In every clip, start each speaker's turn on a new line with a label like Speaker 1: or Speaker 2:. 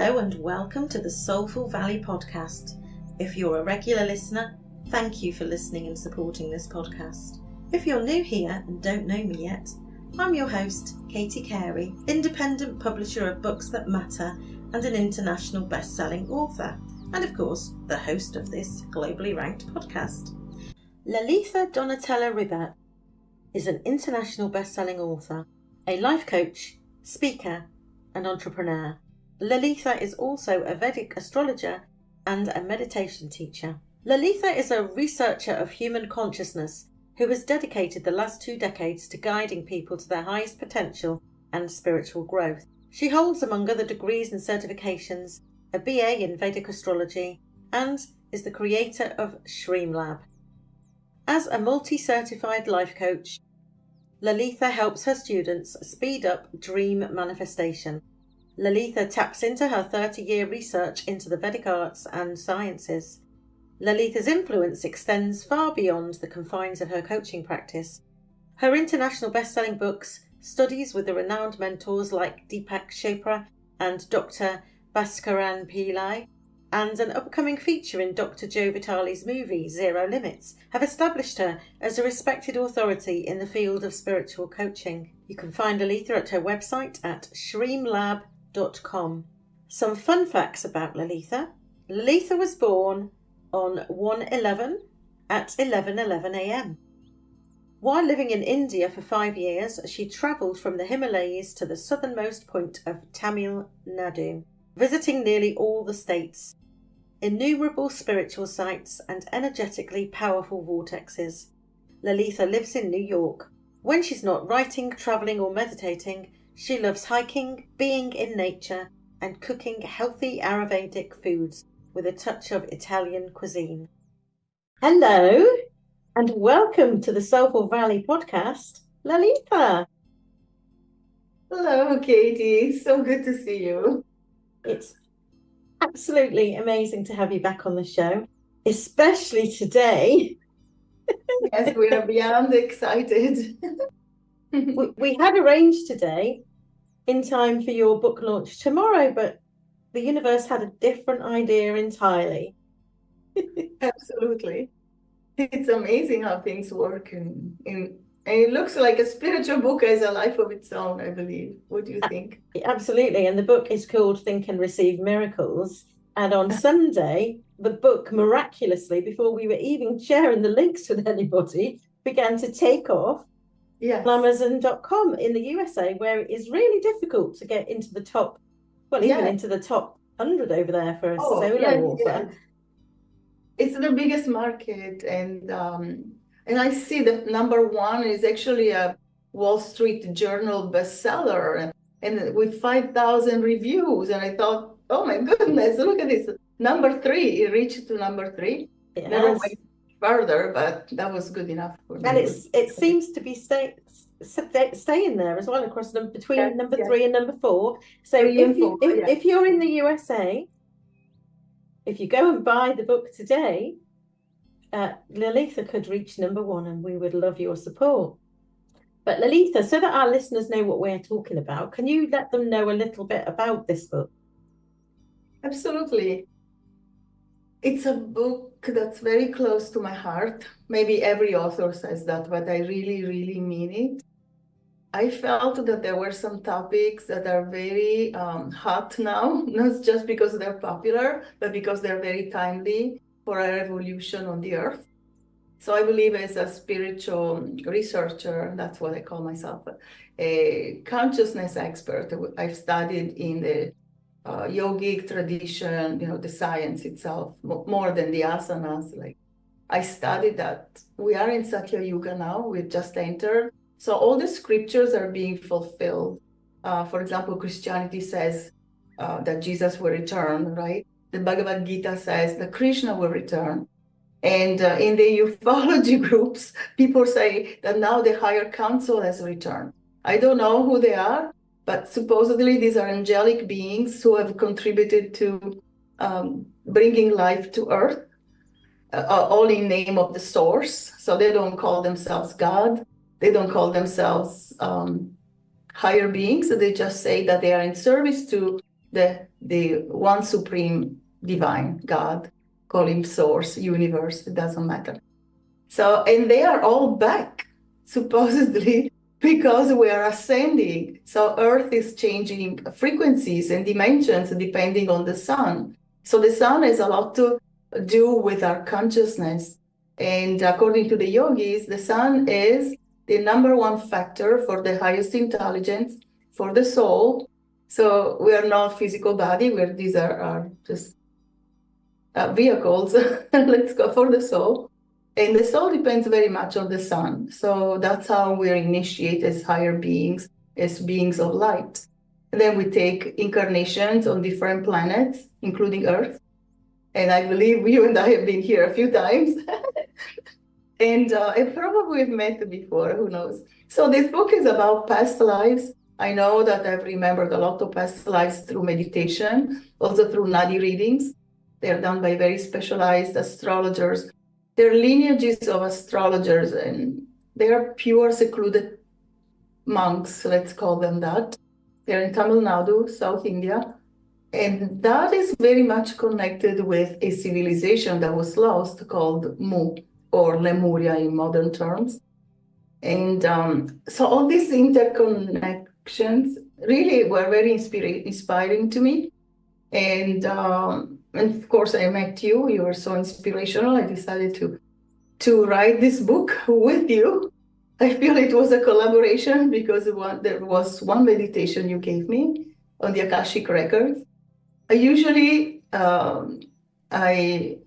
Speaker 1: Hello and welcome to the Soulful Valley podcast. If you're a regular listener, thank you for listening and supporting this podcast. If you're new here and don't know me yet, I'm your host, Carey, independent publisher of Books That Matter and an international best-selling author, and of course, the host of this globally ranked podcast. Lalitha Riback is an international best-selling author, a life coach, speaker, and entrepreneur. Lalitha is also a Vedic astrologer and a meditation teacher. Lalitha is a researcher of human consciousness who has dedicated the last 2 decades to guiding people to their highest potential and spiritual growth. She holds, among other degrees and certifications, a BA in Vedic astrology and is the creator of Bliss Lab. As a multi-certified life coach, Lalitha helps her students speed up dream manifestation. Lalitha taps into her 30-year research into the Vedic arts and sciences. Lalitha's influence extends far beyond the confines of her coaching practice. Her international best-selling books, studies with the renowned mentors like Deepak Chopra and Dr. Bhaskaran Pillai, and an upcoming feature in Dr. Joe Vitale's movie Zero Limits have established her as a respected authority in the field of spiritual coaching. You can find Lalitha at her website at shreemlab.com. Some fun facts about Lalitha. Lalitha was born on 1/11 at 11:11 a.m. While living in India for 5 years, she travelled from the Himalayas to the southernmost point of Tamil Nadu, visiting nearly all the states, innumerable spiritual sites and energetically powerful vortexes. Lalitha lives in New York. When she's not writing, travelling or meditating, she loves hiking, being in nature, and cooking healthy Ayurvedic foods with a touch of Italian cuisine. Hello, and welcome to the Soulful Valley podcast, Lalitha.
Speaker 2: Hello, Katie. So good to see you.
Speaker 1: It's absolutely amazing to have you back on the show, especially today.
Speaker 2: Yes, we are beyond excited.
Speaker 1: We had arranged today in time for your book launch tomorrow, but the universe had a different idea entirely.
Speaker 2: Absolutely. It's amazing how things work. And it looks like a spiritual book has a life of its own, I believe. What do you think?
Speaker 1: Absolutely. And the book is called Think and Receive Miracles. And on Sunday, the book miraculously, before we were even sharing the links with anybody, began to take off.
Speaker 2: Yes.
Speaker 1: On Amazon.com in the USA, where it is really difficult to get into the top, even into the top 100 over there for a solo author.
Speaker 2: Yes. It's the biggest market, and I see that number 1 is actually a Wall Street Journal bestseller, and with 5,000 reviews. And I thought, oh my goodness, look at this. Number 3, it reached to number 3.
Speaker 1: Yes.
Speaker 2: Never went further, but that was good enough for me.
Speaker 1: And it seems to be staying there as well across between number 3 and number 4. So if you're in the USA, if you go and buy the book today, Lalitha could reach number 1, and we would love your support. But Lalitha, so that our listeners know what we're talking about, can you let them know a little bit about this book?
Speaker 2: Absolutely. It's a book that's very close to my heart. Maybe every author says that, but I really, really mean it. I felt that there were some topics that are very hot now, not just because they're popular, but because they're very timely for a revolution on the earth. So I believe as a spiritual researcher, that's what I call myself, a consciousness expert. I've studied in the yogic tradition, the science itself, more than the asanas. Like I studied that. We are in Satya Yuga now. We've just entered. So all the scriptures are being fulfilled. For example, Christianity says that Jesus will return, right? The Bhagavad Gita says that Krishna will return. And in the ufology groups, people say that now the higher council has returned. I don't know who they are, but supposedly these are angelic beings who have contributed to bringing life to earth, all in name of the source. So they don't call themselves God. They don't call themselves higher beings. They just say that they are in service to the one supreme divine God, call him source, universe, it doesn't matter. So, and they are all back, supposedly, because we are ascending. So Earth is changing frequencies and dimensions depending on the sun. So the sun has a lot to do with our consciousness. And according to the yogis, the sun is the number one factor for the highest intelligence, for the soul. So we are not physical body, these are just vehicles, let's go for the soul. And the soul depends very much on the sun. So that's how we're initiated as higher beings, as beings of light. And then we take incarnations on different planets, including Earth. And I believe you and I have been here a few times. And probably we've met before, who knows? So this book is about past lives. I know that I've remembered a lot of past lives through meditation, also through nadi readings. They're done by very specialized astrologers. They're lineages of astrologers, and they are pure secluded monks, let's call them that. They're in Tamil Nadu, South India. And that is very much connected with a civilization that was lost called Mu, or Lemuria in modern terms. And so all these interconnections really were very inspiring to me. And of course, I met you. You were so inspirational. I decided to write this book with you. I feel it was a collaboration because there was one meditation you gave me on the Akashic records. I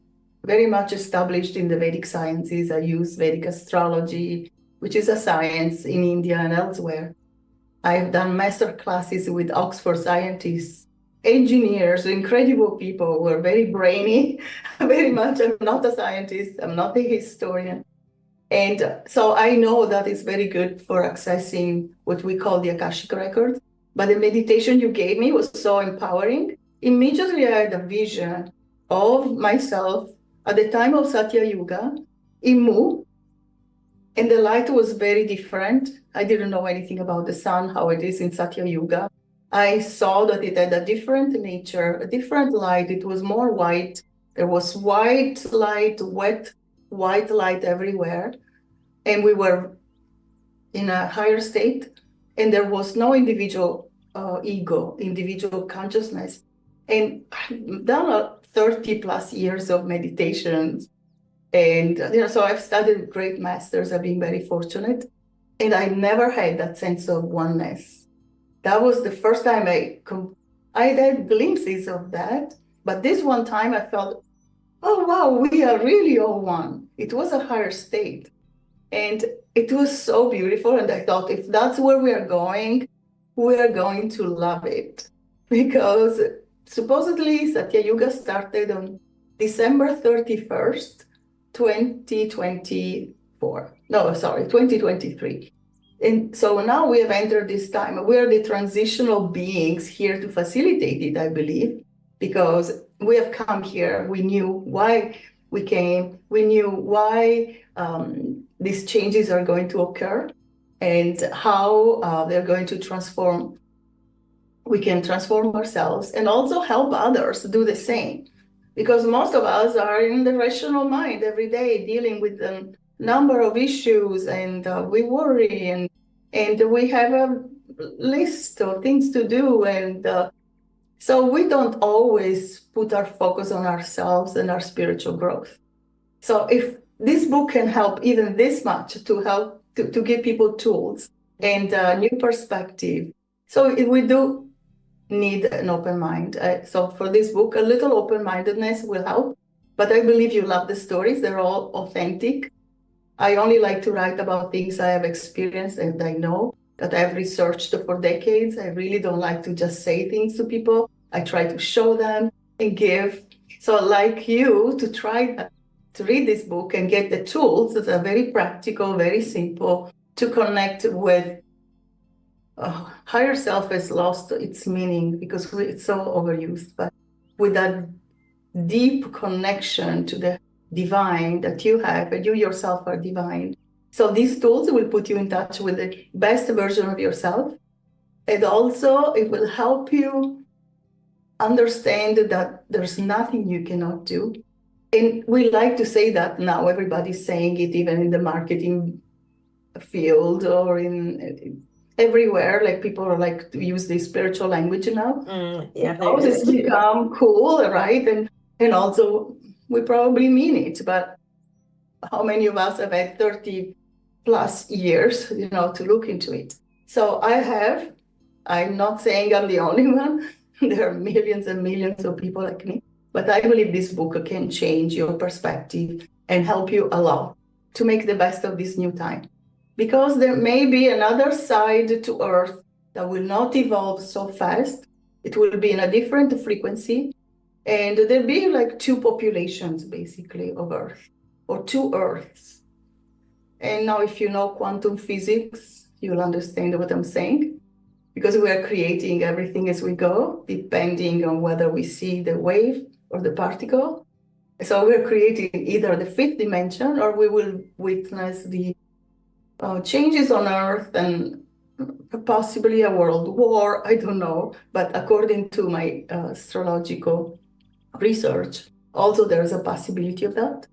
Speaker 2: very much established in the Vedic sciences. I use Vedic astrology, which is a science in India and elsewhere. I've done master classes with Oxford scientists, engineers, incredible people who are very brainy, very much. I'm not a scientist, I'm not a historian. And so I know that it's very good for accessing what we call the Akashic records. But the meditation you gave me was so empowering. Immediately I had a vision of myself at the time of Satya Yuga in Mu, and the light was very different. I didn't know anything about the sun, how it is in Satya Yuga. I saw that it had a different nature, a different light. It was more white. There was white light, wet white light everywhere. And we were in a higher state, and there was no individual ego, individual consciousness. And I've done 30 plus years of meditations. And so I've studied great masters. I've been very fortunate. And I never had that sense of oneness. That was the first time I had glimpses of that. But this one time I felt, oh, wow, we are really all one. It was a higher state. And it was so beautiful. And I thought, if that's where we are going to love it. Because supposedly Satya Yuga started on December 31st, 2023. And so now we have entered this time. We are the transitional beings here to facilitate it, I believe, because we have come here. We knew why we came. We knew why these changes are going to occur and how they're going to transform. We can transform ourselves and also help others do the same. Because most of us are in the rational mind every day, dealing with a number of issues, and we worry, and we have a list of things to do, and so we don't always put our focus on ourselves and our spiritual growth. So if this book can help even this much to help to give people tools and a new perspective, so we do need an open mind. So for this book, a little open-mindedness will help. But I believe you love the stories. They're all authentic. I only like to write about things I have experienced and I know that I've researched for decades. I really don't like to just say things to people. I try to show them and give. So I'd like you to try to read this book and get the tools that are very practical, very simple, to connect with higher self has lost its meaning because it's so overused, but with that deep connection to the divine that you have, and you yourself are divine. So these tools will put you in touch with the best version of yourself. And also it will help you understand that there's nothing you cannot do. And we like to say that now, everybody's saying it, even in the marketing field or in everywhere. Like people are like to use the spiritual language now.
Speaker 1: Yeah,
Speaker 2: Because it's become cool, right? And also we probably mean it, but how many of us have had 30 plus years, to look into it? So I'm not saying I'm the only one. There are millions and millions of people like me, but I believe this book can change your perspective and help you a lot to make the best of this new time. Because there may be another side to Earth that will not evolve so fast. It will be in a different frequency. And there'll be like two populations, basically, of Earth, or two Earths. And now, if you know quantum physics, you'll understand what I'm saying. Because we are creating everything as we go, depending on whether we see the wave or the particle. So we're creating either the fifth dimension, or we will witness the changes on Earth and possibly a world war. I don't know. But according to my astrological research, also there's a possibility of that.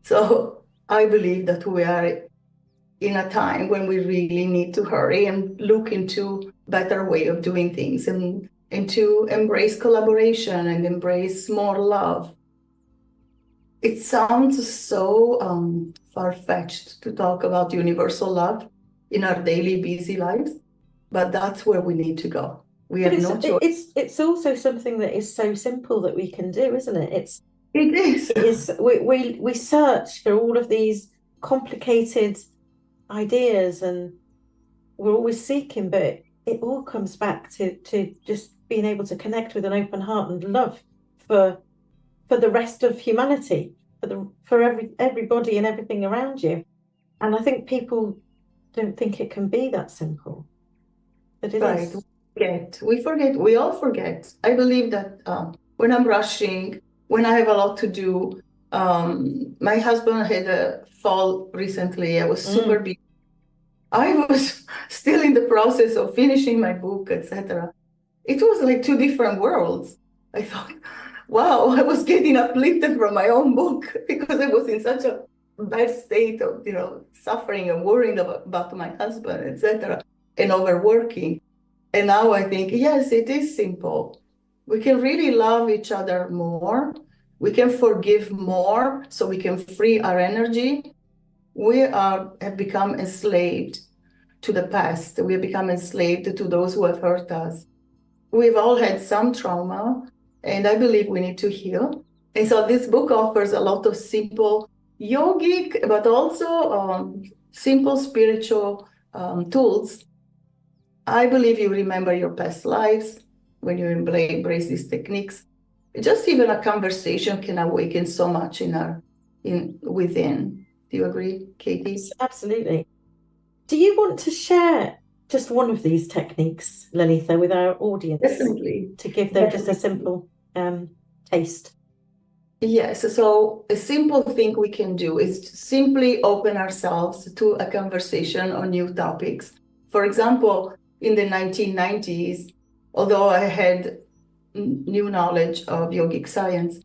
Speaker 2: So I believe that we are in a time when we really need to hurry and look into better way of doing things and to embrace collaboration and embrace more love. It sounds so far-fetched to talk about universal love in our daily busy lives, but that's where we need to go. We have no choice.
Speaker 1: It's also something that is so simple that we can do, isn't it?
Speaker 2: It is.
Speaker 1: It is. We search for all of these complicated ideas and we're always seeking, but it all comes back to just being able to connect with an open heart and love for the rest of humanity, for everybody and everything around you. And I think people don't think it can be that simple. But it
Speaker 2: right.
Speaker 1: is.
Speaker 2: We forget. We all forget. I believe that when I'm rushing, when I have a lot to do, my husband had a fall recently. I was super busy. I was still in the process of finishing my book, etc. It was like two different worlds. I thought, wow, I was getting uplifted from my own book because I was in such a bad state of, suffering and worrying about my husband, etc., and overworking. And now I think, yes, it is simple. We can really love each other more. We can forgive more so we can free our energy. We have become enslaved to the past. We have become enslaved to those who have hurt us. We've all had some trauma, and I believe we need to heal. And so this book offers a lot of simple yogic, but also simple spiritual tools. I believe you remember your past lives when you embrace these techniques. Just even a conversation can awaken so much within. Do you agree, Katie?
Speaker 1: Absolutely. Do you want to share just one of these techniques, Lalitha, with our audience?
Speaker 2: Definitely.
Speaker 1: To give them just a simple taste.
Speaker 2: Yes, so a simple thing we can do is simply open ourselves to a conversation on new topics. For example, in the 1990s, although I had new knowledge of yogic science,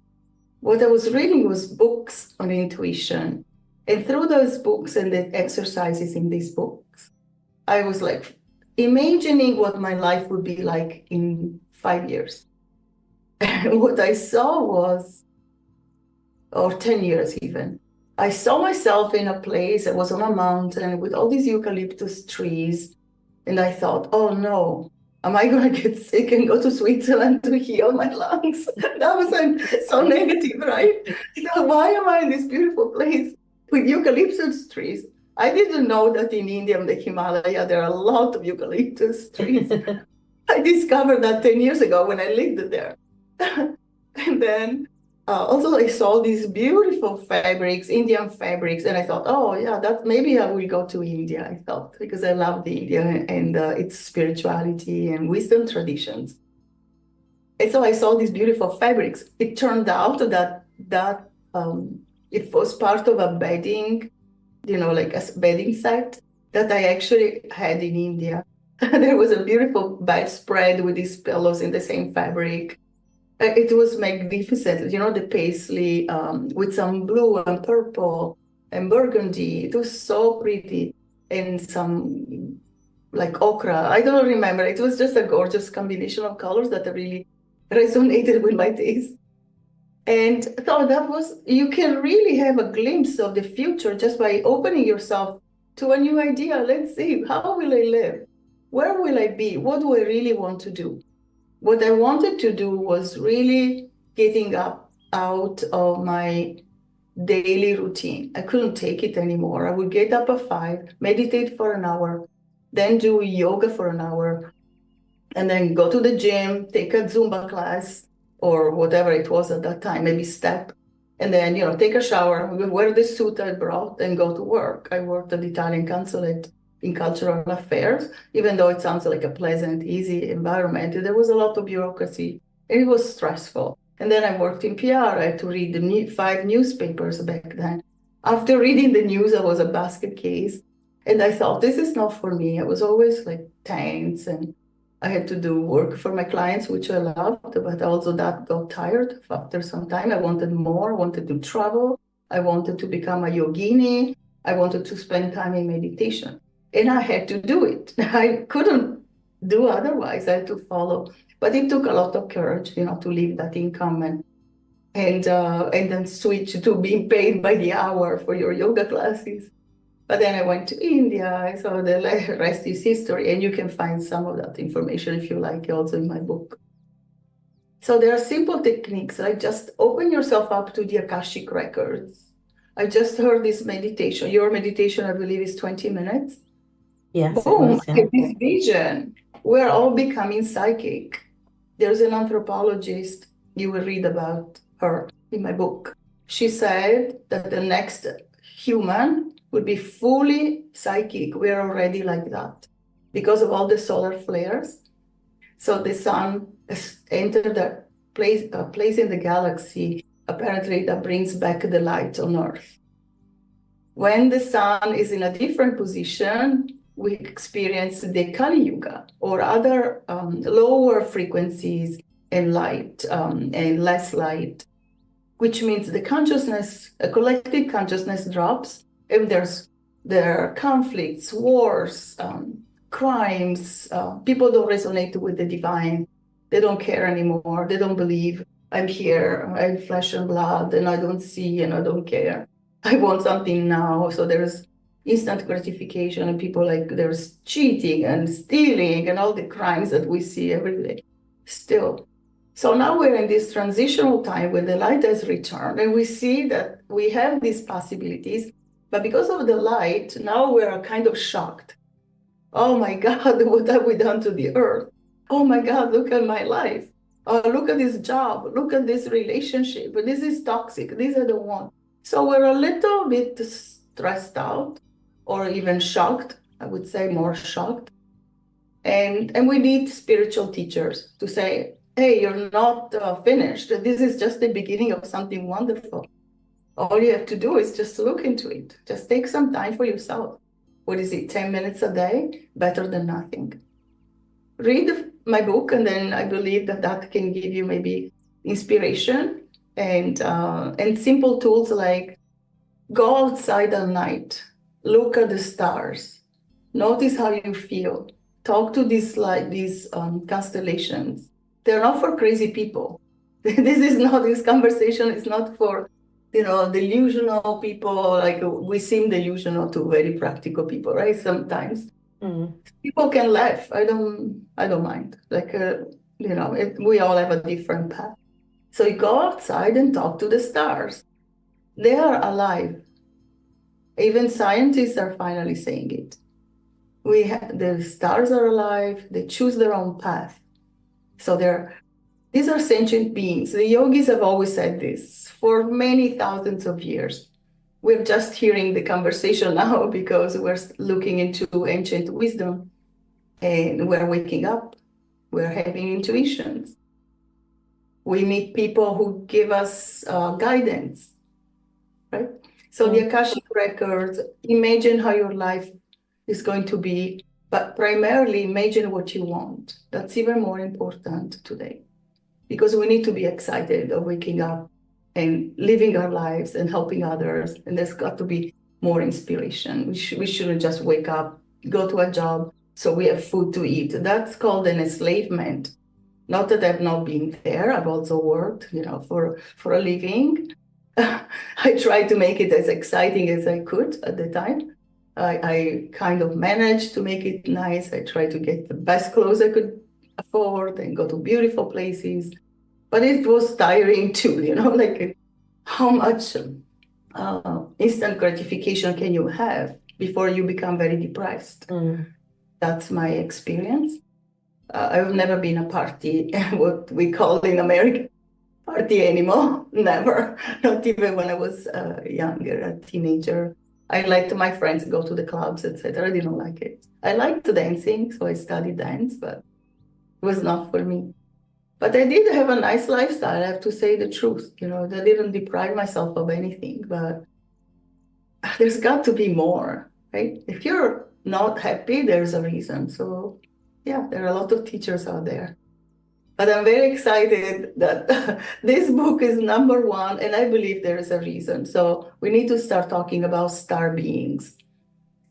Speaker 2: what I was reading was books on intuition. And through those books and the exercises in these books, I was like imagining what my life would be like in 5 years. And what I saw was, or 10 years even, I saw myself in a place, I was on a mountain with all these eucalyptus trees. And I thought, oh no, am I going to get sick and go to Switzerland to heal my lungs? That was so negative, right? So why am I in this beautiful place with eucalyptus trees? I didn't know that in India and the Himalaya, there are a lot of eucalyptus trees. I discovered that 10 years ago when I lived there. And then also I saw these beautiful fabrics, Indian fabrics, and I thought, oh yeah, that maybe I will go to India, I thought, because I love the India and its spirituality and wisdom traditions. And so I saw these beautiful fabrics. It turned out that it was part of a bedding, like a bedding set that I actually had in India. There was a beautiful bedspread with these pillows in the same fabric. It was magnificent, the paisley with some blue and purple and burgundy. It was so pretty, and some like okra. I don't remember. It was just a gorgeous combination of colors that really resonated with my taste. And so you can really have a glimpse of the future just by opening yourself to a new idea. Let's see, how will I live? Where will I be? What do I really want to do? What I wanted to do was really getting up out of my daily routine. I couldn't take it anymore. I would get up at 5, meditate for an hour, then do yoga for an hour, and then go to the gym, take a Zumba class or whatever it was at that time, maybe step, and then, take a shower, wear the suit I brought and go to work. I worked at the Italian consulate in cultural affairs, even though it sounds like a pleasant, easy environment, there was a lot of bureaucracy and it was stressful. And then I worked in PR. I had to read the 5 newspapers back then. After reading the news, I was a basket case. And I thought, this is not for me. I was always like tense, and I had to do work for my clients, which I loved, but also that got tired after some time. I wanted more, I wanted to travel. I wanted to become a yogini. I wanted to spend time in meditation. And I had to do it. I couldn't do otherwise. I had to follow. But it took a lot of courage, to leave that income and then switch to being paid by the hour for your yoga classes. But then I went to India, so the rest is history, and you can find some of that information if you like, also in my book. So there are simple techniques, like just open yourself up to the Akashic records. I just heard this meditation. Your meditation, I believe, is 20 minutes.
Speaker 1: Yes,
Speaker 2: Boom,
Speaker 1: it was, yeah.
Speaker 2: this vision. We're all becoming psychic. There's an anthropologist, you will read about her in my book. She said that the next human would be fully psychic. We're already like that because of all the solar flares. So the sun has entered a place in the galaxy, apparently, that brings back the light on Earth. When the sun is in a different position, we experience the Kali Yuga or other lower frequencies and light and less light, which means the consciousness, a collective consciousness drops, and there are conflicts, wars, crimes. People don't resonate with the divine. They don't care anymore. They don't believe I'm here, I'm flesh and blood, and I don't see and I don't care. I want something now. So there's instant gratification, and people there's cheating and stealing and all the crimes that we see every day still. So now we're in this transitional time where the light has returned, and we see that we have these possibilities, but because of the light, now we're kind of shocked. Oh my God, what have we done to the earth? Oh my God, look at my life. Oh, look at this job. Look at this relationship. This is toxic. These are the ones. So we're a little bit stressed out, or even shocked. I would say more shocked. And we need spiritual teachers to say, hey, you're not finished. This is just the beginning of something wonderful. All you have to do is just look into it. Just take some time for yourself. What is it, 10 minutes a day? Better than nothing. Read my book, and then I believe that can give you maybe inspiration and simple tools like go outside at night, look at the stars, notice how you feel, talk to these constellations. They're not for crazy people. This conversation is not for, delusional people. Like we seem delusional to very practical people, right? Sometimes people can laugh. I don't mind. We all have a different path. So you go outside and talk to the stars. They are alive. Even scientists are finally saying it. The stars are alive. They choose their own path. So these are sentient beings. The yogis have always said this for many thousands of years. We're just hearing the conversation now because we're looking into ancient wisdom, and we're waking up. We're having intuitions. We meet people who give us guidance, right? So the Akashic records, imagine how your life is going to be, but primarily imagine what you want. That's even more important today. because we need to be excited of waking up and living our lives and helping others. And there's got to be more inspiration. We shouldn't just wake up, go to a job so we have food to eat. That's called an enslavement. Not that I've not been there. I've also worked, for a living. I tried to make it as exciting as I could at the time. I kind of managed to make it nice. I tried to get the best clothes I could afford and go to beautiful places. But it was tiring too, like how much instant gratification can you have before you become very depressed? That's my experience. I've never been a party, what we call in America, party anymore. Never. Not even when I was younger, a teenager. I liked my friends go to the clubs, etc. I didn't like it. I liked dancing, so I studied dance, but it was not for me. But I did have a nice lifestyle, I have to say the truth. I didn't deprive myself of anything, but there's got to be more, right? If you're not happy, there's a reason. So yeah, there are a lot of teachers out there. But I'm very excited that this book is number one, and I believe there is a reason. So we need to start talking about star beings.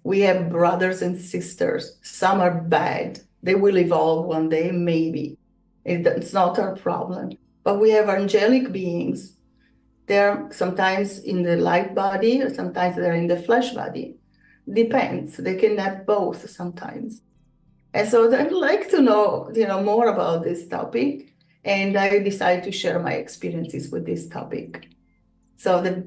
Speaker 2: We have brothers and sisters. Some are bad. They will evolve one day, maybe. It's not our problem. But we have angelic beings. They're sometimes in the light body, or sometimes they're in the flesh body. Depends. They can have both sometimes. And so I'd like to know, more about this topic, and I decided to share my experiences with this topic. So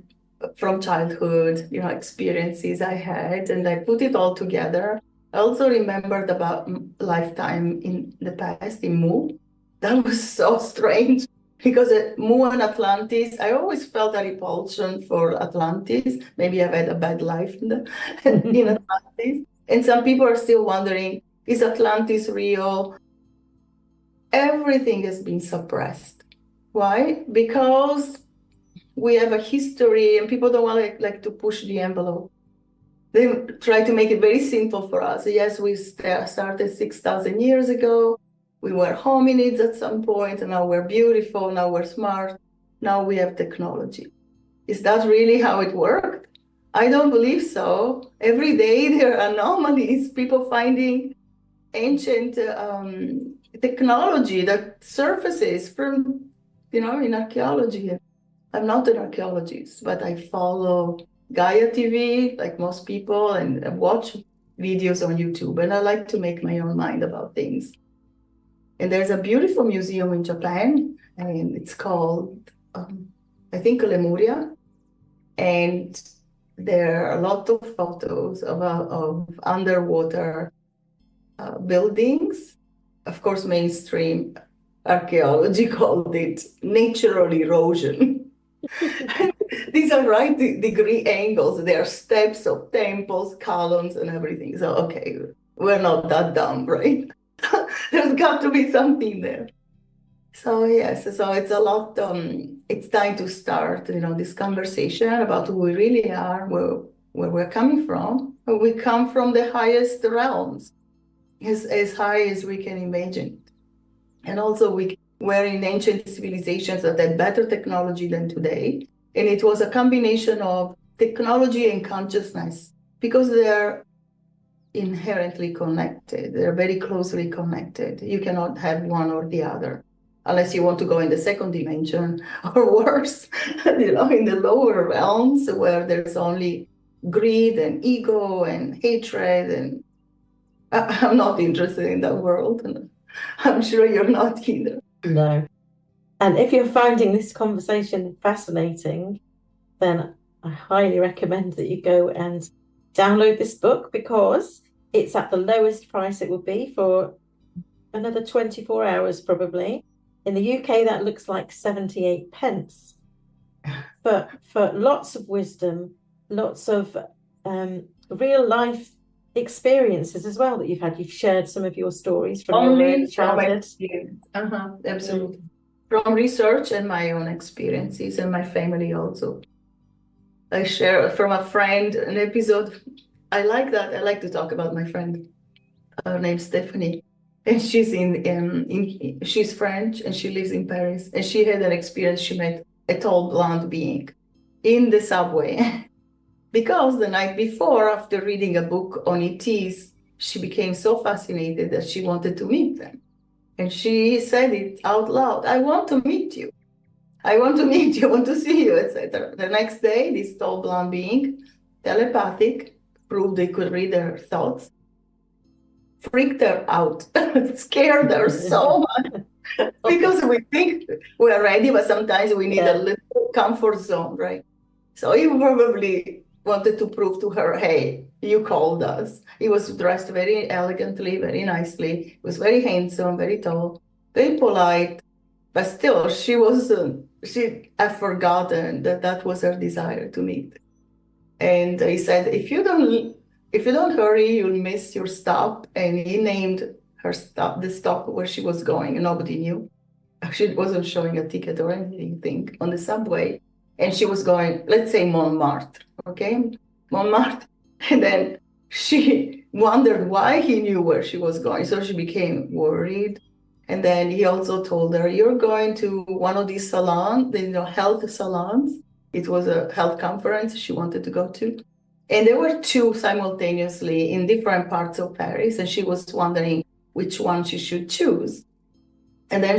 Speaker 2: from childhood, experiences I had, and I put it all together. I also remembered about lifetime in the past in Mu. That was so strange because at Mu and Atlantis, I always felt a repulsion for Atlantis. Maybe I've had a bad life in Atlantis. And some people are still wondering, is Atlantis real? Everything has been suppressed. Why? Because we have a history and people don't want to push the envelope. They try to make it very simple for us. Yes, we started 6,000 years ago. We were hominids at some point, and now we're beautiful, now we're smart, now we have technology. Is that really how it worked? I don't believe so. Every day there are anomalies, people finding ancient technology that surfaces from, in archaeology. I'm not an archaeologist, but I follow Gaia TV, like most people, and watch videos on YouTube, and I like to make my own mind about things. And there's a beautiful museum in Japan, and it's called, I think, Lemuria. And there are a lot of photos of underwater buildings. Of course, mainstream archaeology called it natural erosion. These are right degree angles. There are steps of temples, columns, and everything. So, okay, we're not that dumb, right? There's got to be something there. So yes, so it's a lot. It's time to start, this conversation about who we really are, where we're coming from. We come from the highest realms, as high as we can imagine, and also we're in ancient civilizations that had better technology than today, and it was a combination of technology and consciousness because they're inherently connected. They're very closely connected. You cannot have one or the other, unless you want to go in the second dimension or worse, in the lower realms where there's only greed and ego and hatred. And I'm not interested in that world. And I'm sure you're not either.
Speaker 1: No. And if you're finding this conversation fascinating, then I highly recommend that you go and download this book because it's at the lowest price it will be for another 24 hours probably. In the UK, that looks like 78 pence. But for lots of wisdom, lots of real life experiences as well that you've had. You've shared some of your stories from your childhood.
Speaker 2: Absolutely. From research and my own experiences and my family also. I share from a friend an episode. I like that. I like to talk about my friend. Her name's Stephanie. and she's French and she lives in Paris. And she had an experience. She met a tall blonde being in the subway because the night before, after reading a book on ETs, she became so fascinated that she wanted to meet them. And she said it out loud, I want to meet you. I want to meet you, I want to see you, etc. The next day, this tall blonde being, telepathic, proved they could read her thoughts, freaked her out, scared her so much. Because we think we're ready, but sometimes we need a little comfort zone, right? So he probably wanted to prove to her, hey, you called us. He was dressed very elegantly, very nicely. He was very handsome, very tall, very polite. But still, she had forgotten that that was her desire to meet. And he said, if you don't hurry, you'll miss your stop. And he named her stop, the stop where she was going, and nobody knew. Actually, it wasn't showing a ticket or anything on the subway. And she was going, let's say Montmartre, okay? Montmartre. And then she wondered why he knew where she was going. So she became worried. And then he also told her, you're going to one of these salons, health salons. It was a health conference she wanted to go to. And there were two simultaneously in different parts of Paris. And she was wondering which one she should choose. And then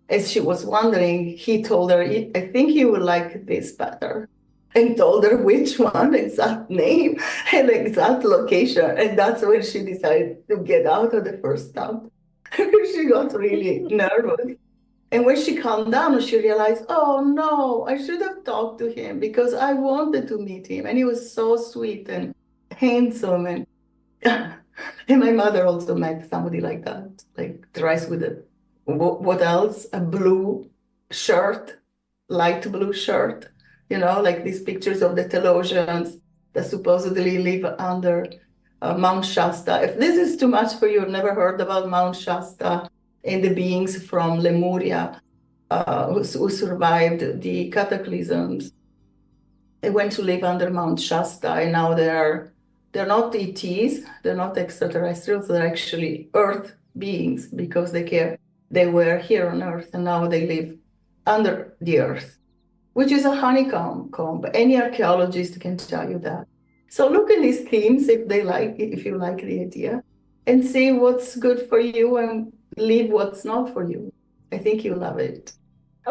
Speaker 2: as she was wondering, he told her, I think you would like this better. And told her which one, exact name, and exact location. And that's when she decided to get out of the first stop. She got really nervous. And when she calmed down, she realized, oh no, I should have talked to him because I wanted to meet him. And he was so sweet and handsome. And, and my mother also met somebody like that, like dressed with what else? A blue shirt, light blue shirt, like these pictures of the Telosians that supposedly live under Mount Shasta. If this is too much for you, I've never heard about Mount Shasta and the beings from Lemuria who survived the cataclysms. They went to live under Mount Shasta, and now they're not ETs, they're not extraterrestrials, they're actually Earth beings because they were here on Earth, and now they live under the Earth, which is a honeycomb. Any archaeologist can tell you that. So look at these themes if you like the idea, and see what's good for you and leave what's not for you. I think you'll love it.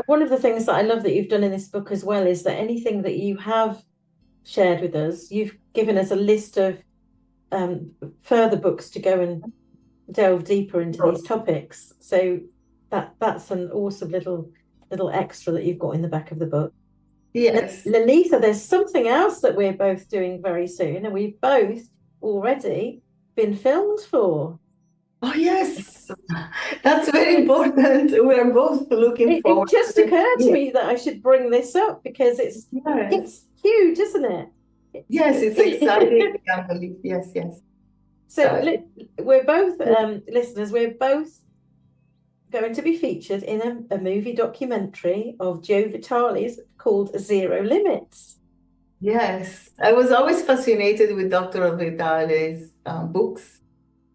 Speaker 1: One of the things that I love that you've done in this book as well is that anything that you have shared with us, you've given us a list of further books to go and delve deeper into these topics. So that's an awesome little extra that you've got in the back of the book.
Speaker 2: Yes.
Speaker 1: Lalitha, there's something else that we're both doing very soon, and we've both already been filmed for.
Speaker 2: Oh, yes. That's very important. We're both looking forward.
Speaker 1: It just occurred to me that I should bring this up because it's huge, isn't it?
Speaker 2: Yes, it's exciting. Yes.
Speaker 1: So we're both, listeners, we're both going to be featured in a movie documentary of Joe Vitale's called Zero Limits.
Speaker 2: Yes, I was always fascinated with Dr. Vitale's books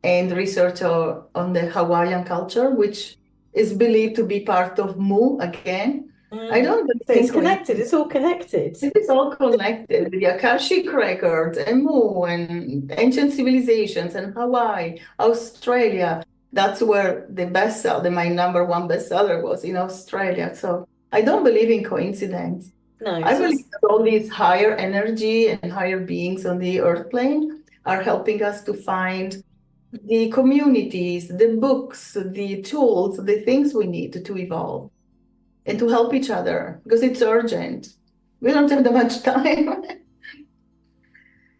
Speaker 2: and research on the Hawaiian culture, which is believed to be part of Mu again. I don't think
Speaker 1: it's connected. It's all connected.
Speaker 2: It is all connected. The Akashic records and Mu and ancient civilizations and Hawaii, Australia. That's where my number one bestseller was, in Australia. So I don't believe in coincidence.
Speaker 1: No,
Speaker 2: I believe that all these higher energy and higher beings on the earth plane are helping us to find the communities, the books, the tools, the things we need to evolve and to help each other because it's urgent. We don't have that much time,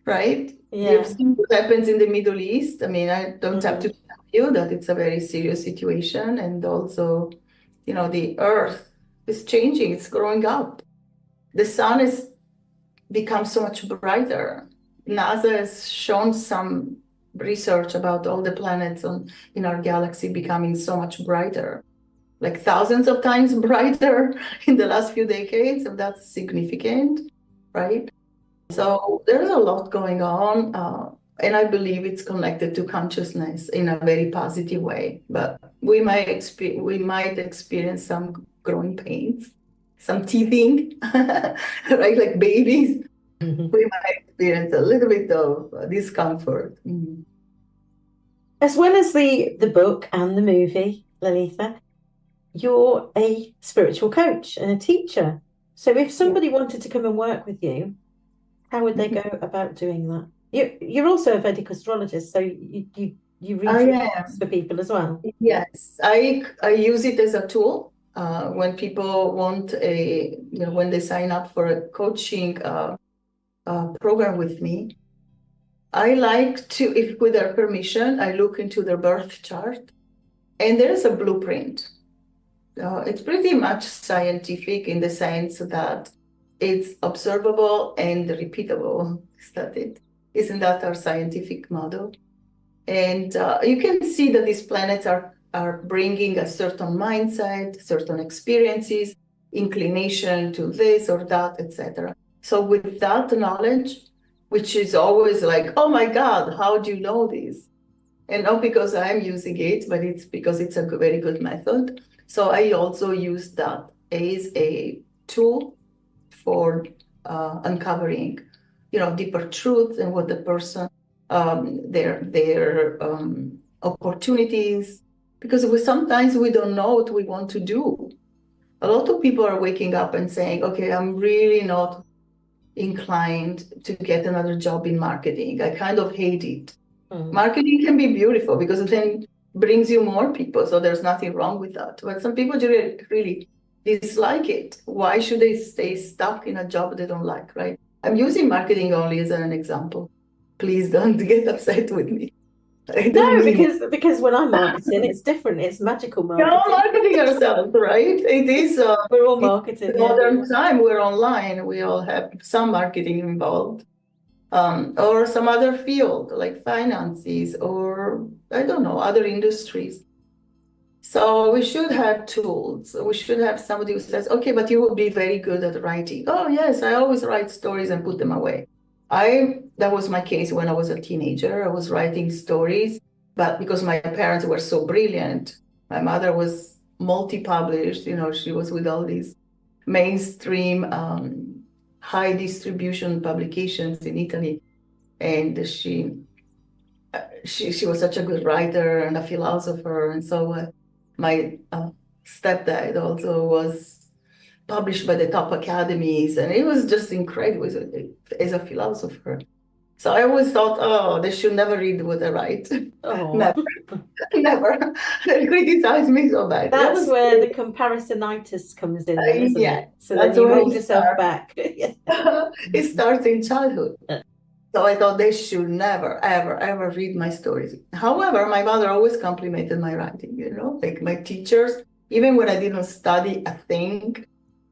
Speaker 2: right?
Speaker 1: Yeah.
Speaker 2: You've seen what happens in the Middle East. I mean, I don't have to tell you that it's a very serious situation. And also, the earth is changing. It's growing up. The sun has become so much brighter. NASA has shown some research about all the planets in our galaxy becoming so much brighter, like thousands of times brighter in the last few decades, and that's significant, right? So there's a lot going on. And I believe it's connected to consciousness in a very positive way. But we might experience some growing pains, some teething, right? Like babies, we might experience a little bit of discomfort. Mhm.
Speaker 1: As well as the book and the movie, Lalitha, you're a spiritual coach and a teacher. So if somebody wanted to come and work with you, how would they go about doing that? You're also a Vedic astrologist, so you read
Speaker 2: I
Speaker 1: readings for people as well.
Speaker 2: Yes, I use it as a tool when people want when they sign up for a coaching program with me. I like to, if with their permission, I look into their birth chart, and there's a blueprint. It's pretty much scientific in the sense that it's observable and repeatable. Isn't that our scientific model? And you can see that these planets are bringing a certain mindset, certain experiences, inclination to this or that, etc. So with that knowledge, which is always like, oh my God, how do you know this? And not because I'm using it, but it's because it's a very good method. So I also use that as a tool for uncovering, deeper truth and what the person, their opportunities, because sometimes we don't know what we want to do. A lot of people are waking up and saying, okay, I'm really not inclined to get another job in marketing. I kind of hate it. Marketing can be beautiful because it then brings you more people. So there's nothing wrong with that. But some people really dislike it. Why should they stay stuck in a job they don't like, right? I'm using marketing only as an example. Please don't get upset with me.
Speaker 1: No, because when I'm marketing, it's different. It's magical marketing.
Speaker 2: We're all marketing ourselves, right? It is.
Speaker 1: We're all marketing.
Speaker 2: Modern time, we're online. We all have some marketing involved. Or some other field like finances or I don't know, other industries. So we should have tools. We should have somebody who says, okay, but you will be very good at writing. Oh, yes, I always write stories and put them away. That was my case when I was a teenager. I was writing stories, but because my parents were so brilliant, my mother was multi-published, she was with all these mainstream high distribution publications in Italy. And she was such a good writer and a philosopher. And so my stepdad also was published by the top academies. And it was just incredible as a philosopher. So I always thought, oh, they should never read what I write.
Speaker 1: Oh.
Speaker 2: Never. They criticize me so bad.
Speaker 1: That's where the comparisonitis comes in, then, isn't it? So then you hold yourself back.
Speaker 2: It starts in childhood. So I thought they should never, ever, ever read my stories. However, my mother always complimented my writing, like my teachers, even when I didn't study a thing,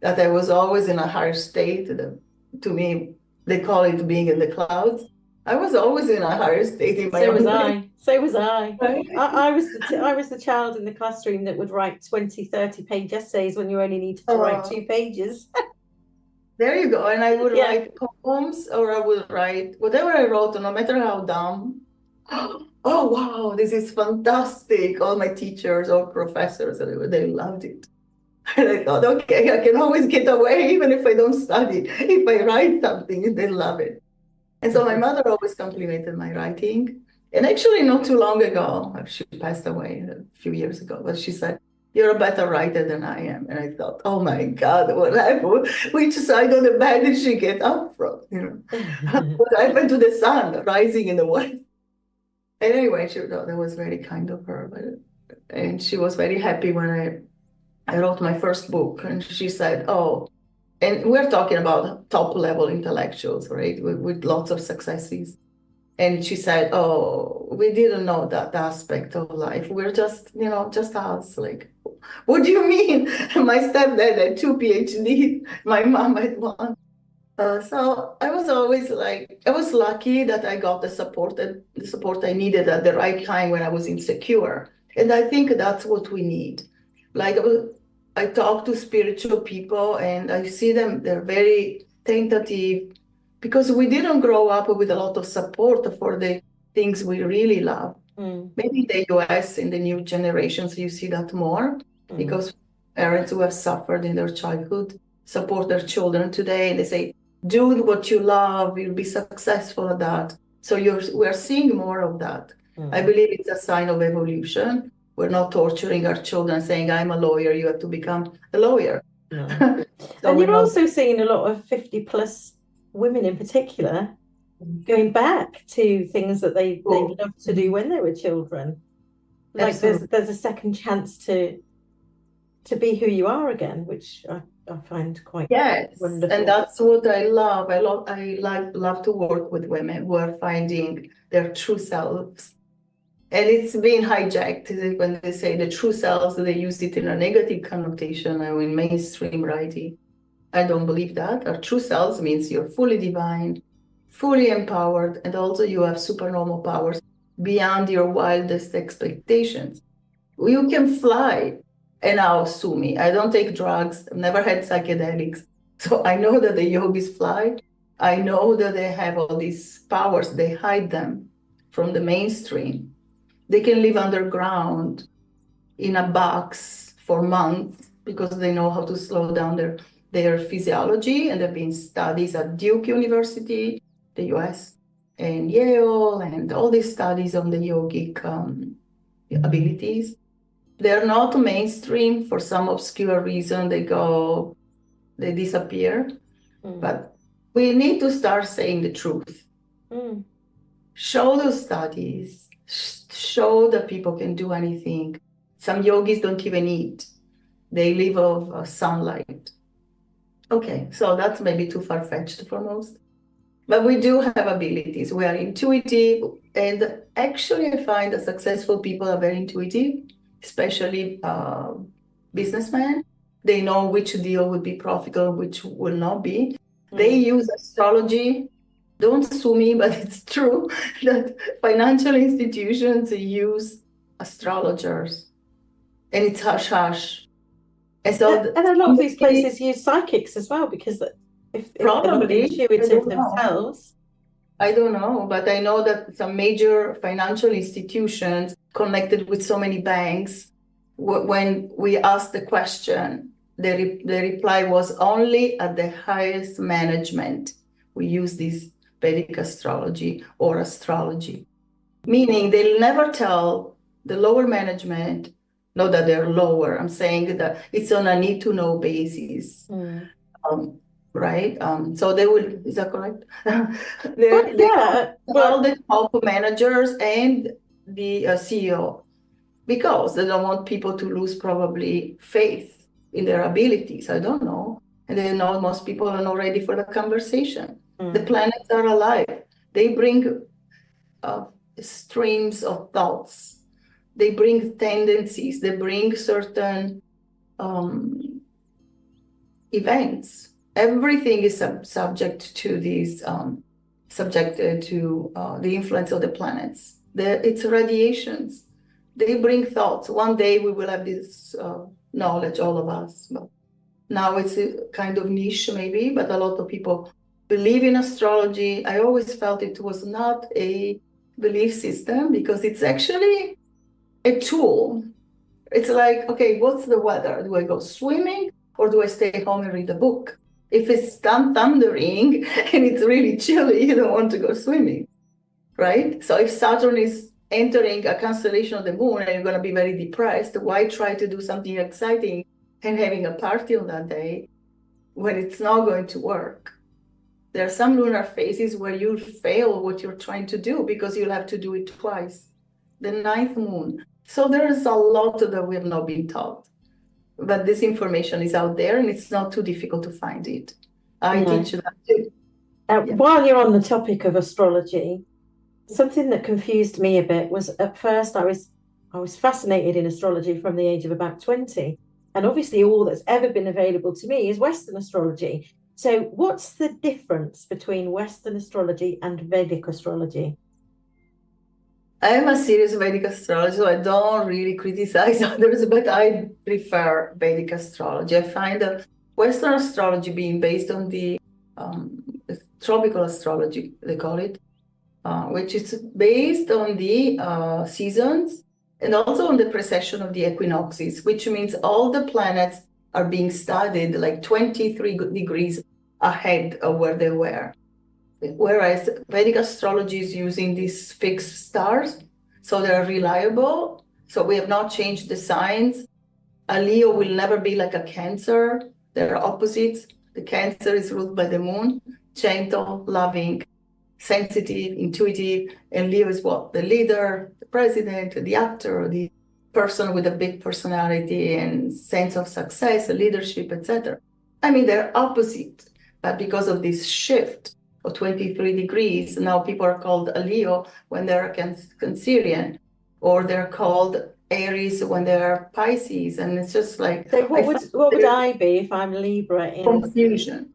Speaker 2: that I was always in a higher state. To me, they call it being in the clouds. I was always in a higher state in my
Speaker 1: So
Speaker 2: own
Speaker 1: was
Speaker 2: way.
Speaker 1: I. So was I. I was the child in the classroom that would write 20, 30-page essays when you only needed to write 2 pages.
Speaker 2: There you go. And I would write poems, or I would write whatever I wrote, no matter how dumb. Oh, wow, this is fantastic. All my teachers or professors, they loved it. And I thought, okay, I can always get away even if I don't study. If I write something, they love it. And so my mother always complimented my writing. And actually, not too long ago, she passed away a few years ago, but she said, you're a better writer than I am. And I thought, oh my God, what happened? Which side of the bed did she get up from? What happened to the sun rising in the west? And anyway, she thought that was very kind of her. And she was very happy when I wrote my first book. And she said, oh, and we're talking about top level intellectuals, right? With lots of successes. And she said, oh, we didn't know that aspect of life. We're just, just us. Like, what do you mean? My stepdad had 2 PhDs. My mom had 1. So I was always I was lucky that I got the support I needed at the right time when I was insecure. And I think that's what we need. I talk to spiritual people and I see them, they're very tentative, because we didn't grow up with a lot of support for the things we really love.
Speaker 1: Mm.
Speaker 2: Maybe in the US, in the new generations, you see that more because parents who have suffered in their childhood support their children today. They say, do what you love, you'll be successful at that. So we're seeing more of that. I believe it's a sign of evolution. We're not torturing our children saying, I'm a lawyer, you have to become a lawyer.
Speaker 1: No.
Speaker 2: So
Speaker 1: And
Speaker 2: we're
Speaker 1: you're
Speaker 2: not.
Speaker 1: also seeing a lot of 50 plus women in particular going back to things that they loved to do when they were children. Like
Speaker 2: Absolutely.
Speaker 1: there's a second chance to be who you are again, which I find quite wonderful.
Speaker 2: And that's what I love. I love to work with women who are finding their true selves. And it's been hijacked when they say the true selves, they use it in a negative connotation or in mainstream writing. I don't believe that. Our true selves means you're fully divine, fully empowered, and also you have supernormal powers beyond your wildest expectations. You can fly. And now sue me. I don't take drugs. I've never had psychedelics. So I know that the yogis fly. I know that they have all these powers. They hide them from the mainstream. They can live underground in a box for months because they know how to slow down their physiology. And there have been studies at Duke University, the US, and Yale, and all these studies on the yogic abilities. They're not mainstream for some obscure reason. They disappear. But we need to start saying the truth. Show those studies. Show that people can do anything. Some yogis don't even eat. They live off sunlight. Okay, so that's maybe too far-fetched for most. But we do have abilities. We are intuitive. And actually, I find that successful people are very intuitive, especially businessmen. They know which deal would be profitable, which will not be. They use astrology. Don't sue me, but it's true that financial institutions use astrologers. And it's hush-hush. And so
Speaker 1: and a lot of these places use psychics as well, because if they're not intuitive themselves.
Speaker 2: I don't know, but I know that some major financial institutions connected with so many banks, when we asked the question, the reply was only at the highest management. We use this Vedic astrology or astrology, meaning they'll never tell the lower management, not that they're lower. I'm saying that it's on a need to know basis. Right? So they will, is that correct? They tell the top managers and the CEO because they don't want people to lose probably faith in their abilities. I don't know. And they know most people are not ready for the conversation. The planets are alive. They bring streams of thoughts. They bring tendencies. They bring certain events. Everything is subject to these, subjected to the influence of the planets. It's radiations. They bring thoughts. One day we will have this knowledge, all of us. But now it's a kind of niche maybe, but a lot of people believe in astrology. I always felt it was not a belief system because it's actually a tool. It's like, okay, what's the weather? Do I go swimming or do I stay home and read a book? If it's thundering and it's really chilly, you don't want to go swimming, right? So if Saturn is entering a constellation of the moon and you're going to be very depressed, why try to do something exciting and having a party on that day when it's not going to work? There are some lunar phases where you'll fail what you're trying to do because you'll have to do it twice. The ninth moon. So there is a lot that we have not been taught. But this information is out there and it's not too difficult to find it. I teach that too.
Speaker 1: While you're on the topic of astrology, something that confused me a bit was at first I was fascinated in astrology from the age of about 20. And obviously all that's ever been available to me is Western astrology. So what's the difference between Western astrology and Vedic astrology?
Speaker 2: I'm a serious Vedic astrologer, so I don't really criticize others, but I prefer Vedic astrology. I find that Western astrology being based on the tropical astrology, they call it, which is based on the seasons and also on the precession of the equinoxes, which means all the planets are being studied like 23 degrees ahead of where they were. Whereas Vedic astrology is using these fixed stars, so they're reliable. So we have not changed the signs. A Leo will never be like a Cancer. They're opposites. The Cancer is ruled by the moon, gentle, loving, sensitive, intuitive, and Leo is what? The leader, the president, the actor, the person with a big personality and sense of success, leadership, etc. I mean, they're opposite, but because of this shift of 23 degrees, now people are called a Leo when they're Cancerian, or they're called Aries when they're Pisces, and it's just like
Speaker 1: so. What would I be if I'm Libra? In
Speaker 2: confusion.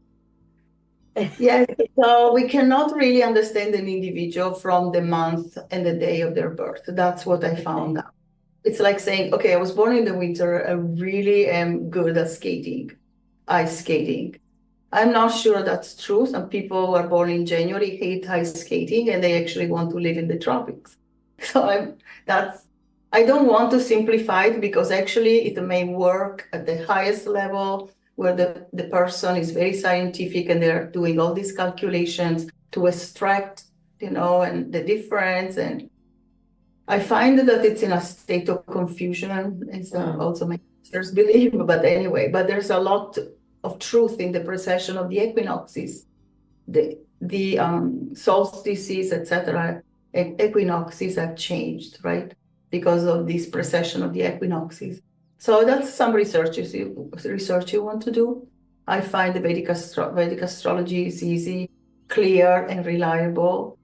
Speaker 2: Yes, so we cannot really understand an individual from the month and the day of their birth. That's what I found out. It's like saying, okay, I was born in the winter. I really am good at skating, ice skating. I'm not sure that's true. Some people who are born in January hate ice skating and they actually want to live in the tropics. So I don't want to simplify it because actually it may work at the highest level where the person is very scientific and they're doing all these calculations to extract, and the difference. And I find that it's in a state of confusion, as also my teachers believe. But anyway, there's a lot of truth in the precession of the equinoxes, the solstices, etc. Equinoxes have changed, right? Because of this precession of the equinoxes. So that's some research you want to do. I find the Vedic astrology is easy, clear, and reliable.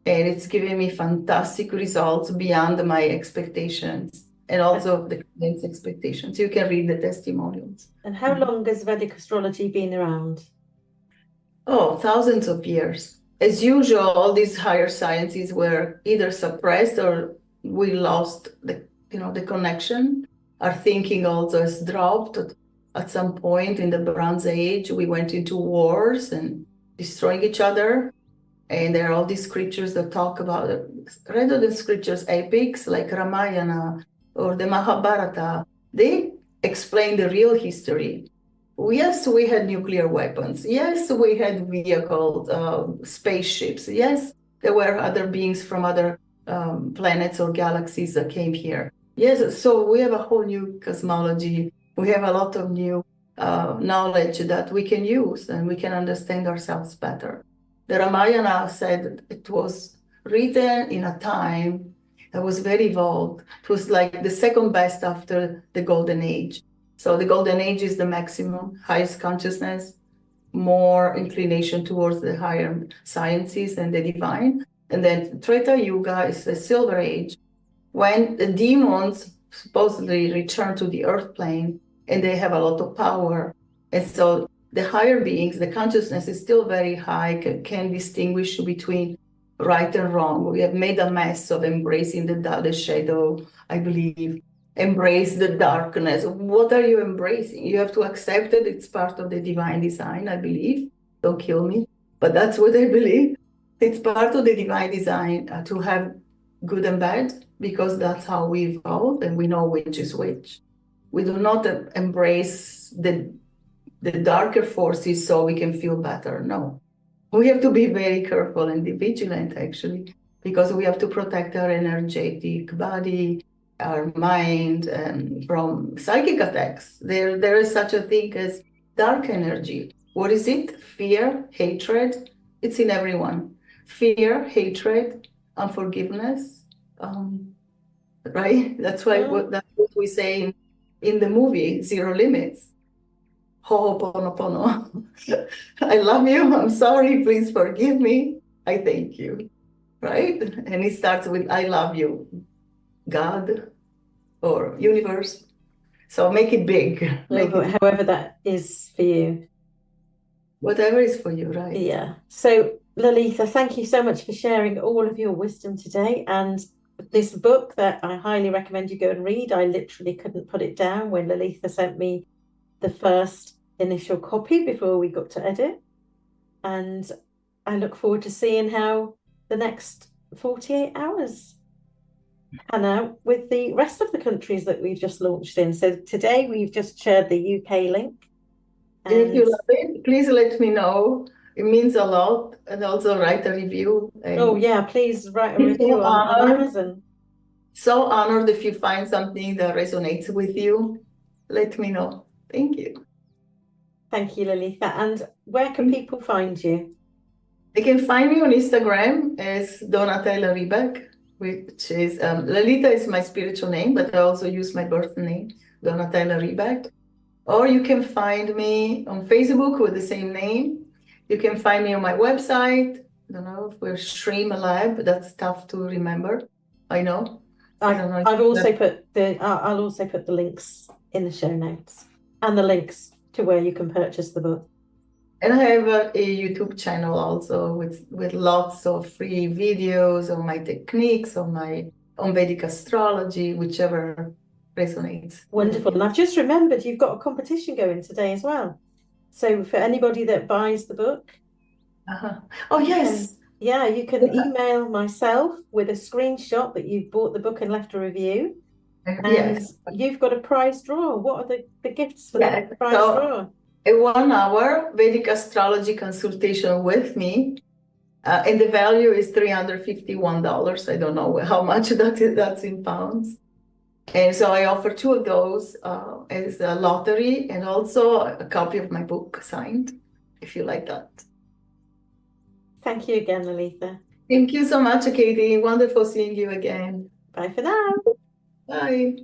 Speaker 2: And it's giving me fantastic results beyond my expectations and also the client's expectations. You can read the testimonials.
Speaker 1: And how long has Vedic astrology been around?
Speaker 2: Oh, thousands of years. As usual, all these higher sciences were either suppressed or we lost the connection. Our thinking also has dropped. At some point in the Bronze Age, we went into wars and destroying each other. And there are all these scriptures that talk about it. Rather than scriptures, epics like Ramayana or the Mahabharata, they explain the real history. Yes, we had nuclear weapons. Yes, we had vehicles, spaceships. Yes, there were other beings from other planets or galaxies that came here. Yes, so we have a whole new cosmology. We have a lot of new knowledge that we can use and we can understand ourselves better. The Ramayana said it was written in a time that was very evolved. It was like the second best after the Golden Age. So the Golden Age is the maximum, highest consciousness, more inclination towards the higher sciences and the divine. And then Treta Yuga is the Silver Age, when the demons supposedly return to the earth plane and they have a lot of power. And so the higher beings, the consciousness is still very high, can distinguish between right and wrong. We have made a mess of embracing the shadow, I believe. Embrace the darkness. What are you embracing? You have to accept that it's part of the divine design, I believe. Don't kill me, but that's what I believe. It's part of the divine design to have good and bad, because that's how we evolve and we know which is which. We do not embrace the darker forces so we can feel better. No, we have to be very careful and vigilant, actually, because we have to protect our energetic body, our mind, from psychic attacks. There is such a thing as dark energy. What is it? Fear, hatred. It's in everyone. Fear, hatred, unforgiveness. Right? That's what we say in the movie Zero Limits. Ho'oponopono. I love you. I'm sorry. Please forgive me. I thank you. Right? And it starts with I love you, God or universe. So make it big.
Speaker 1: However that is for you.
Speaker 2: Whatever is for you, right?
Speaker 1: Yeah. So Lalitha, thank you so much for sharing all of your wisdom today. And this book that I highly recommend you go and read. I literally couldn't put it down when Lalitha sent me the first initial copy before we got to edit. And I look forward to seeing how the next 48 hours. Hannah, with the rest of the countries that we've just launched in. So today we've just shared the UK link.
Speaker 2: And if you love it, please let me know. It means a lot. And also write a review.
Speaker 1: Oh yeah, please write a review on Amazon.
Speaker 2: So honored if you find something that resonates with you. Let me know. Thank you.
Speaker 1: Thank you, Lalitha. And where can people find you?
Speaker 2: They can find me on Instagram as Donatella Riback, which is Lalitha is my spiritual name, but I also use my birth name, Donatella Riback. Or you can find me on Facebook with the same name. You can find me on my website. I don't know if we're Stream Lab. That's tough to remember. I know. I don't know.
Speaker 1: I'll also put the links in the show notes and the links to where you can purchase the book.
Speaker 2: And I have a YouTube channel also with lots of free videos on my techniques, on Vedic astrology, whichever resonates.
Speaker 1: Wonderful. And I've just remembered you've got a competition going today as well. So for anybody that buys the book,
Speaker 2: oh yes,
Speaker 1: you can email myself with a screenshot that you've bought the book and left a review. And you've got a prize draw. What are the gifts for the prize draw?
Speaker 2: A 1 hour Vedic astrology consultation with me. And the value is $351. I don't know how much that's in pounds. And so I offer 2 of those as a lottery and also a copy of my book signed, if you like that.
Speaker 1: Thank you again, Lalitha.
Speaker 2: Thank you so much, Katie. Wonderful seeing you again.
Speaker 1: Bye for now.
Speaker 2: Bye.